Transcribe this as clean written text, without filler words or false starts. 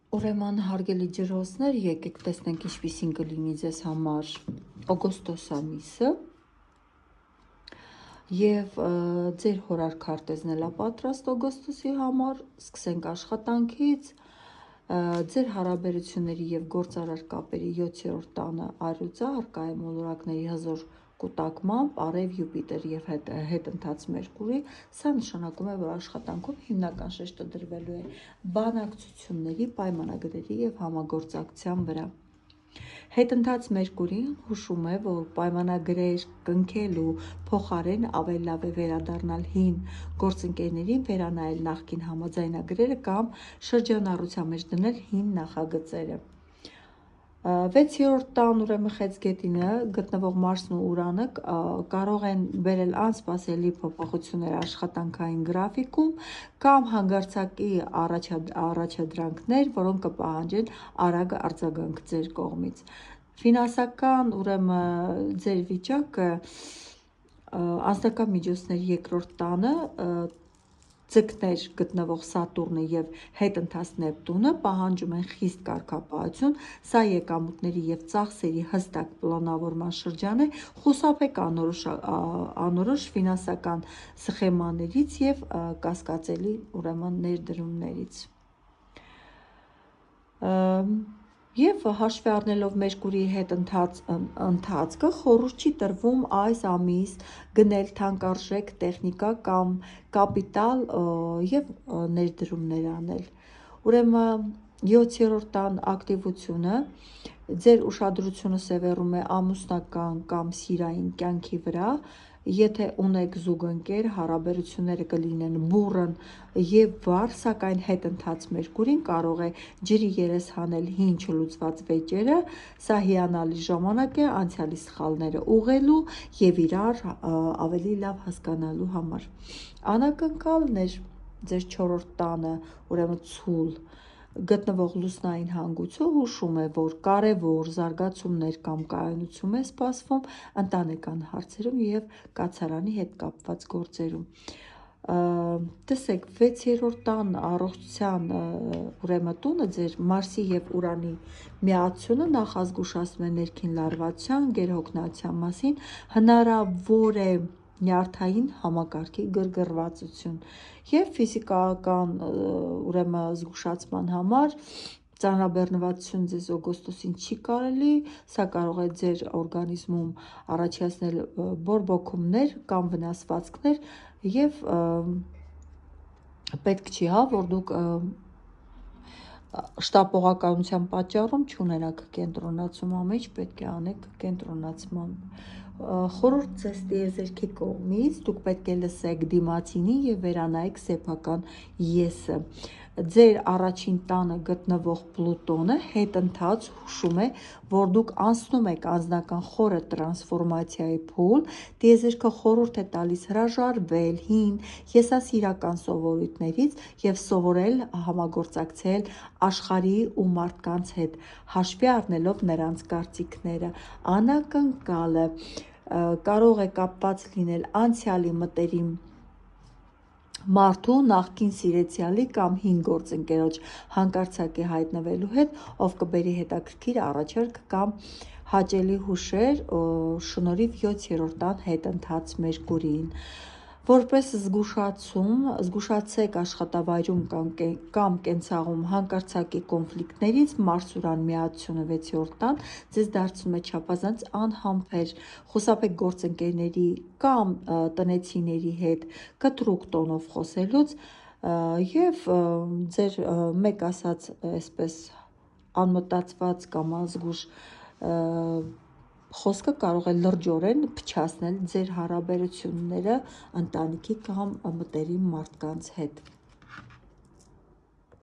Ուրեմն հարգելի ջրհոսներ, եկեք տեսնենք ինչպիսին կլինի ձեզ համար օգոստոս ամիսը եւ ձեր հորար քարտեզն էլա պատրաստ օգոստոսի համար, սկսենք աշխատանքից, ձեր հարաբերությունների եւ գործարար կապերի 7-րդ տանը առյուծը արկա է մոլորակների հզոր կուտակմամբ, արև Յուպիտեր եւ հետընթաց Մերկուրի, սա նշանակում է, որ աշխատանքում հիմնական շեշտը դրվելու է բանակցությունների, պայմանագրերի եւ համագործակցության վրա։ Հետընթաց Մերկուրին հուշում է, որ պայմանագրեր կնքելու փոխարեն ավելի լավ է վերադառնալ հին գործընկերներին, վերանայել նախկին համաձայնագրերը կամ շրջանառության մեջ դնել հին նախագծերը։ 6-րդ տան ուրեմն խեցգետինը գտնվող Մարսն ու Ուրանը կարող են բերել անսպասելի փոփոխություններ աշխատանքային գրաֆիկում կամ հանգարցակի առաջադրանքներ, որոնք կպահանջեն արագ արձագանք ձեր կողմից։ Ֆինանսական ուրեմն ձեր վիճակը անձնական միջոցների 2-րդ տանը ձկներ գտնվող Սատուրնը եւ հետընթաց Նեպտունը պահանջում են խիստ կարգապահություն, սա եկամուտների եւ ծախսերի հստակ պլանավորման շրջան է, խուսափեք անորոշ ֆինանսական սխեմաներից եւ կասկածելի ուրեմն ներդրումներից։ Եվ հաշվի առնելով Մերկուրիի ընթացքը խորհուրդ չի տրվում այս ամիս գնել թանկարժեք տեխնիկա կամ կապիտալ եւ ներդրումներ անել։ Ուրեմն 7-րդ տան ակտիվությունը ձեր ուշադրությունը սևեռում է ամուսնական կամ սիրային կյանքի վրա, եթե ունեք զուգընկեր, հարաբերությունները կլինեն բուռն եւ վառ, սակայն հետընթաց Մերկուրին կարող է ջրի երես հանել հին չլուծված վեճերը, սա հիանալի ժամանակ է անցյալի սխալները ուղղելու եւ իրար ավելի լավ հասկանալու համար։ Անակնկալներ ձեր 4-րդ տանը, ուրեմն ցուլ գտնվող լուսնային հանգույցը հուշում է, որ կարևոր զարգացումներ կամ կայունություն է սպասվում ընտանեկան հարցերում եւ կացարանի հետ կապված գործերում։ Տեսեք 6-րդ տան առողջության ուրեմն տունը ձեր Մարսի եւ Ուրանի միացությունը նախազգուշացնում է ներքին լարվածության, գերհոգնածության մասին, հնարավոր է նյարդային համակարգի գրգռվածություն եւ ֆիզիկական ուրեմն զգուշացման համար ծանրաբեռնվածություն ձեզ օգոստոսին չի կարելի, սա կարող է ձեր օրգանիզմում առաջացնել բորբոքումներ կամ վնասվածքներ եւ պետք չի, որ դուք շտապողականության պատճառում չունենաք կենտրոնացում, ամեն ինչ պետք է անեք կենտրոնացմամբ։ Խորհուրդ ձեզ տիեզերքի կողմից, դուք պետք է լսեք դիմացինին եւ վերանայեք սեփական եսը։ Ձեր առաջին տանը գտնվող Պլուտոնը հետընթաց հուշում է, որ դուք անցնում եք անձնական խորը տրանսֆորմացիայի փուլ, տիեզերքը խորհուրդ է տալիս հրաժարվել հին եսասիրական սովորույթներից եւ սովորել համագործակցել աշխարհի ու մարդկանց հետ, հաշվի առնելով նրանց կարծիքները։ Անակնկալը կարող է կապված լինել անցյալի մտերիմ մարդու, նախկին սիրեցյալի կամ հին գործընկերոջ հանկարծակի հայտնվելու հետ, ով կբերի հետաքրքիր առաջարկ կամ հաճելի հուշեր շնորհիվ 7-րդ տան հետընթաց Մերկուրիին։ Որպես զգուշացում, զգուշացեք աշխատավայրում կամ կենցաղում հանկարծակի կոնֆլիկտներից, Մարս-Ուրան միացությունը 6-րդ տան ձեզ դարձնում է չափազանց անհամբեր, խուսափեք գործընկերների կամ տնեցիների հետ կտրուկ տոնով խոսելուց եւ ձեր մեկ ասած այսպես անմտածված կամ ազգուշ խոսքը կարող է լրջորեն փչացնել ձեր հարաբերությունները ընտանիքի կամ մտերիմ մարդկանց հետ։